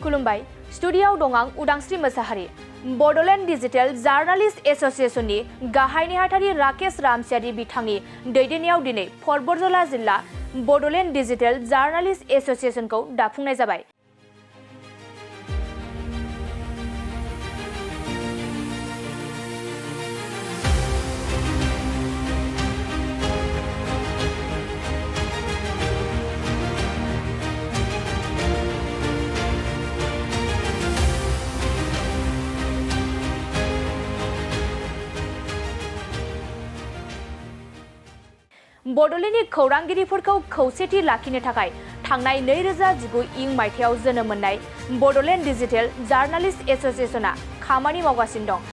खुलुमबाय स्टुडिय'आव दं आं उदांस्रि मोसाहारि बड'लेण्ड डिजिटेल जार्नालिस्ट एस'सिएशननि गाहाय नेहाथारि राकेश रामसियारि बिथांनि दैदेननायाव दिनै बतझर जिल्ला बड'लेण्ड डिजिटेल जार्नालिस्ट एस'सिएशनखौ दाफुंनाय जाबाय। बड'लेण्डनि खौरांगिरिफोरखौ खौसेथि लाखिनो थाखाय थांनाय 2019 मायथाइयाव जोनोम मोननाय बड'लेण्ड डिजिटेल जार्नालिस्ट एस'सिएशनआ खामानि मावगासिनो दं।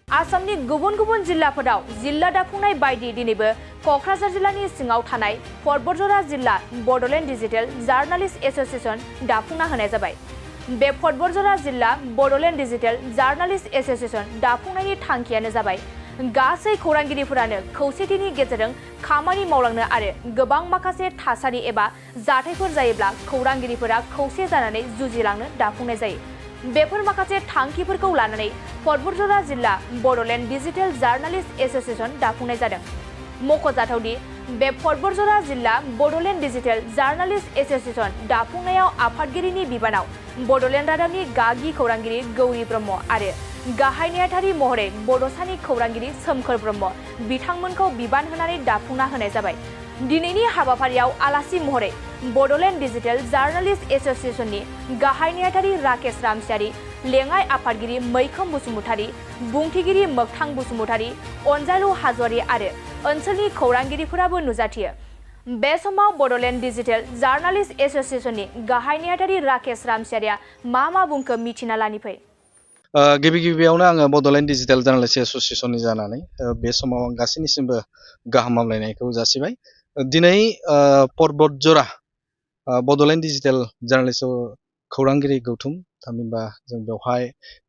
आसामनि गुबुन गुबुन जिल्लाफोराव जिल्ला दाफुंनाय बायदि दिनैबो क'क्राझार जिल्लानि सिङाव थानाय बतझर जिल्ला बड'लेण्ड डिजिटेल जार्नालिस्ट एस'सिएशन दाफुंना होनाय जाबाय। बे बतझर जिल्ला बड'लेण्ड डिजिटेल जार्नालिस्ट एस'सिएशन दाफुंनायनि थांखियानो जाबाय गासै खौरांगिरिफोरानो खौसेथिनि गेजेरजों खामानि मावलांनो आरो गोबां माखासे थासारि एबा जाथायफोर जायोब्ला खौरांगिरिफोरा खौसे जानानै जुजिलांनो दाफुंनाय जायो। बेफोर माखासे थांखिफोरखौ लानानै बतझर जिल्ला बड'लेण्ड डिजिटेल जार्नालिस्ट एस'सिएशन दाफुंनाय जादों। मख'जाथावदि बे बतझर जिल्ला बड'लेण्ड डिजिटेल जार्नालिस्ट एस'सिएशन दाफुंनायाव आफादगिरिनि बिबानाव बड'लेण्ड रादाबनि गागि खौरांगिरि गौरी ब्रह्म आरो गाहाय नेहाथारि महरै बड'सानि खौरांगिरि सोमखोर ब्रह्म बिथांमोनखौ बिबान होनानै दाफुंना होनाय जाबाय। दिनैनि हाबाफारियाव आलासि महरै बड'लेण्ड डिजिटेल जार्नालिस्ट एस'सिएशननि गाहाय नेहाथारि राकेश रामसियारि, लेङाइ आफादगिरि मैखोम बसुमतारी, बुंथिगिरि मोगथां बसुमतारी, अनजालु हाज'वारि आरो ओनसोलनि खौरांगिरिफोराबो नुजाथियो। बे समाव बड'लेण्ड डिजिटेल जार्नालिस्ट एस'सिएशननि गाहाय नेहाथारि राकेश रामसियारिया मा बुंखो मिथिना लानि फै। गिबियावनो आङो बड'लेण्ड डिजिटेल जार्नालिस्ट एस'सिएशननि जानानै बे समाव आं गासैनिसिमबो गाहाम हामलायनायखौ जासिबाय। दिनै बतझर बड'लेण्ड डिजिटेल जार्नालिस्ट खौरांगिरि गौथुम थामहिनबा जों बेवहाय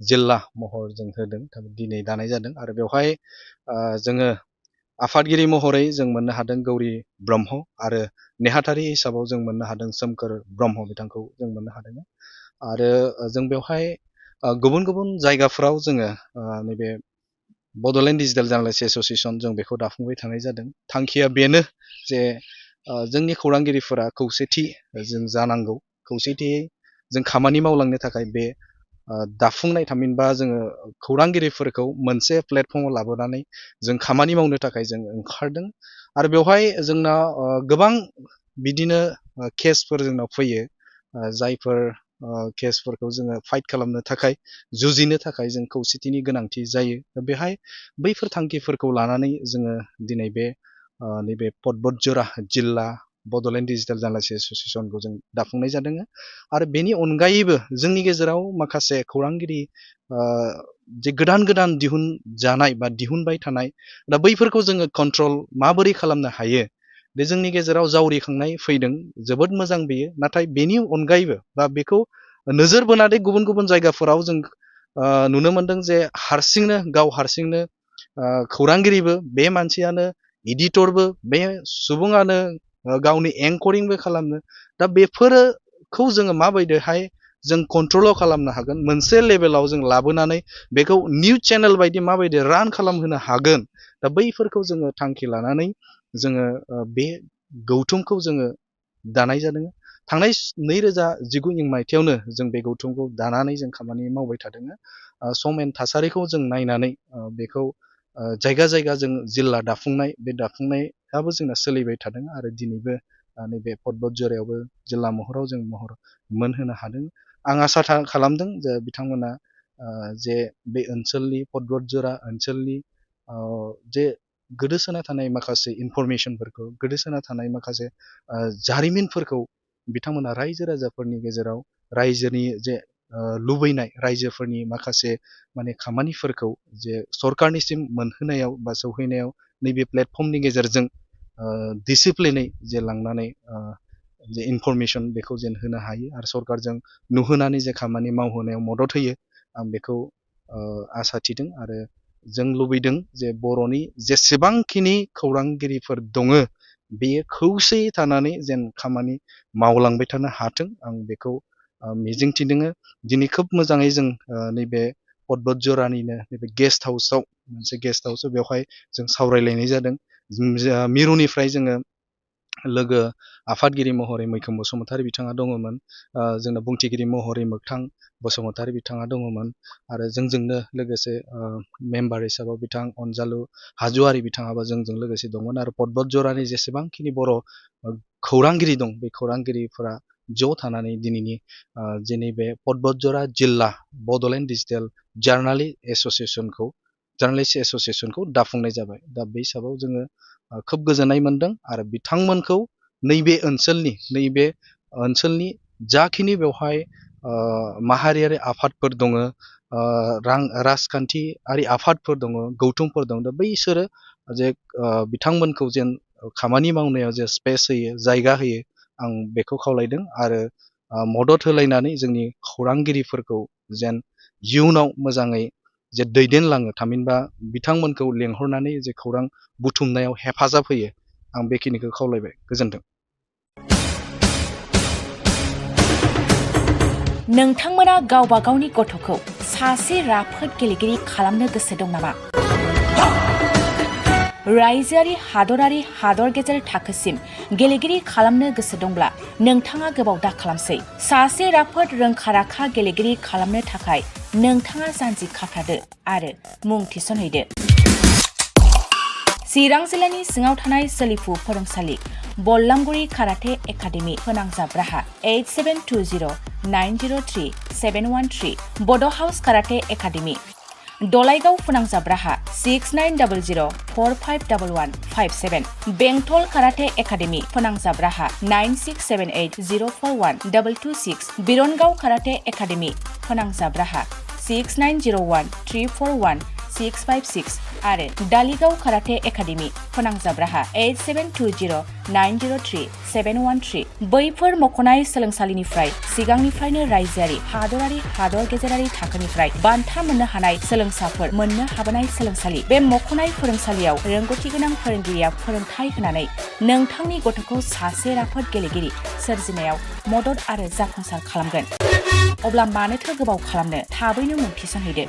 जिल्ला महर जों होदों दिनै दानाय जादों आरो बेवहाय जोङो आफादगिरि महरै जों मोननो हादों गौरी ब्रह्म आरो नेहाथारि हिसाबाव जों मोननो हादों सोमखोर ब्रह्म बिथांखौ जों मोननो हादों आरो जों बेवहाय गुबुन गुबुन जायगाफोराव जोङो नैबे बड'लेण्ड डिजिटेल जार्नालिस्ट एस'सिएशन जों बेखौ दाफुंबाय थानाय जादों। थांखिया बेनो जे जोंनि खौरांगिरिफोरा खौसेथि जों जानांगौ, खौसेथियै जों खामानि मावलांनो थाखाय बे दाफुंनाय थामहिनबा जोङो खौरांगिरिफोरखौ मोनसे प्लेटफर्माव लाबोनानै जों खामानि मावनो थाखाय जों ओंखारदों आरो बेवहाय जोंना गोबां बिदिनो केसफोर जोंनाव फैयो जायफोर केसफोरखौ जोङो फाइट खालामनो थाखाय जुजिनो थाखाय जों खौसेथिनि गोनांथि जायो। बेहाय बैफोर थांखिफोरखौ लानानै जोङो दिनै बे नैबे बतझर जिल्ला बड'लेण्ड डिजिटेल जार्नालिस्ट एस'सिएशनखौ जों दाफुंनाय जादों आरो बेनि अनगायैबो जोंनि गेजेराव माखासे खौरांगिरि जे गोदान दिहुनजानाय बा दिहुनबाय थानाय दा बैफोरखौ जोङो कन्ट्रल माबोरै खालामनो हायो बे जोंनि गेजेराव जावरिखांनाय फैदों। जोबोद मोजां बेयो, नाथाय बेनि अनगायैबो बा बेखौ नोजोर बोनानै गुबुन गुबुन जायगाफोराव जों नुनो मोनदों जे गाव हारसिंनो खौरांगिरिबो, बे मानसियानो एडिटरबो, बे सुबुङानो गावनि एंकरिंबो खालामो। दा बेफोरखौ जोङो माबायदिहाय जों कन्ट्रलाव खालामनो हागोन, मोनसे लेभेलाव जों लाबोनानै बेखौ निउज चेनेल बायदि माबायदि रान खालामहोनो हागोन, दा बैफोरखौ जोङो थांखि लानानै जोङो बे गौथुमखौ जोङो दानाय जादों। थांनाय 2019 मायथाइयावनो जों बे गौथुमखौ दानानै जों खामानि मावबाय थादों। सम एन्ड थासारिखौ जों नायनानै बेखौ जायगा जों जिल्ला दाफुंनाय, बे दाफुंनायाबो जोंना सोलिबाय थादों आरो दिनैबो नैबे बतझरावबो जिल्ला महराव जों महर मोनहोनो हादों। आं आसा खालामदों जे बिथांमोना जे बे ओनसोलनि बतझर ओनसोलनि जे गोदोसोना थानाय माखासे इनफरमेशनफोरखौ, गोदोसोना थानाय माखासे जारिमिनफोरखौ बिथांमोना रायजो राजाफोरनि गेजेराव रायजोनि जे लुबैनाय रायजोफोरनि माखासे माने खामानिफोरखौ जे सरकारनिसिम मोनहोनायाव बा सौहैनायाव नैबे प्लेटफर्मनि गेजेरजों डिसिप्लिनै जे लांनानै जे इनफरमेसन बेखौ जेन होनो हायो आरो सरकारजों नुहोनानै जे खामानि मावहोनायाव मदद होयो आं बेखौ आसा थिदों आरो जों लुबैदों जे बर'नि जेसेबांखिनि खौरांगिरिफोर दङ बेयो खौसेयै थानानै जेन खामानि मावलांबाय थानो हाथों आं बेखौ मिजिंथिदों दिनै खोब मोजाङै जों नैबे बतझरानिनो नैबे गेस्ट हाउसाव मोनसे गेस्ट हाउसाव बेवहाय जों सावरायलायनाय जादों मिरुनिफ्राय जोङो लोगो आफादगिरि महरै मैखोम बसुमतारी बिथाङा दङमोन जोंना बुंथिगिरि महरै मोगथां बसुमतारी बिथाङा दङमोन आरो जोंजोंनो लोगोसे मेम्बार हिसाबाव बिथां अनजालु हाज'वारि बिथाङाबो जोंजों लोगोसे दंमोन आरो बतझरानि जेसेबांखिनि बर' खौरांगिरि दं बे खौरांगिरिफोरा ज' थानानै दिनैनि जोंनि बे बतझरा जिल्ला बड'लेण्ड डिजिटेल जार्नालिस्ट एस'सिएसनखौ दाफुंनाय जाबाय दा बे हिसाबाव जोङो खोब गोजोननाय मोनदों आरो बिथांमोनखौ नैबे ओनसोलनि जाखिनि बेवहाय माहारियारि आफादफोर दङ राजखान्थियारि आफादफोर दङ गौथुमफोर दं दा बैसोरो जे बिथांमोनखौ जेन खामानि मावनायाव जे स्पेस होयो जायगा होयो आं बेखौ खावलायदों आरो मदद होलायनानै जोंनि खौरांगिरिफोरखौ जेन इयुनाव मोजाङै जे दैदेनलाङो थामहिनबा बिथांमोनखौ लेंहरनानै जे खौरां बुथुमनायाव हेफाजाब होयो आं बेखिनिखौ खावलायबाय गोजोन्थों। नोंथांमोना गावबा गावनि गथ'खौ सासे राफोद गेलेगिरि खालामनो गोसो दं नामा? रायजोआरि हादरारि हादर गेजेर थाखोसिम गेलेगिरि खालामनो गोसो दंब्ला नोंथाङा गोबाव दा खालामसै। सासे राफोद रोंखा-राखा गेलेगिरि खालामनो थाखाय नोंथाङा जानजि खाफ्रादो आरो मुं थिसनहैदो। चिरां जिल्लानि सिङाव थानाय सोलिफु फोरोंसालि बल्लामगुरि काराटे एकाडेमि फोनांजाब राहा 8720903713 बड' हाउस काराटे एकाडेमि दलाइगाव फोनांजाब राहा 6900451157 बेंटल काराटे एकाडेमि फोनांजाब राहा 9678041226 बिरनगाव काराटे एकाडेमि फोनांजाब राहा 6901341656 आरो दालिगाव काराटे एकाडेमि फोनांजाब राहा 8720903713 बैफोर मख'नाय सोलोंसालिनिफ्राय सिगांनिफ्रायनो रायजोआरि हादरारि हादर गेजेरारि थाखोनिफ्राय बान्था मोननो हानाय सोलोंसाफोर मोननो हाबोनाय सोलोंसालि बे मख'नाय फोरोंसालियाव रोंगौथि गोनां फोरोंगिरिया फोरोंथाय होनानै नोंथांनि गथ'खौ सासे राफोद गेलेगिरि सोरजिनायाव मदद आरो जाफुंसार खालामगोन। अब्ला मानोथो गोबाव खालामनो थाबैनो मुं थिसनहैदो।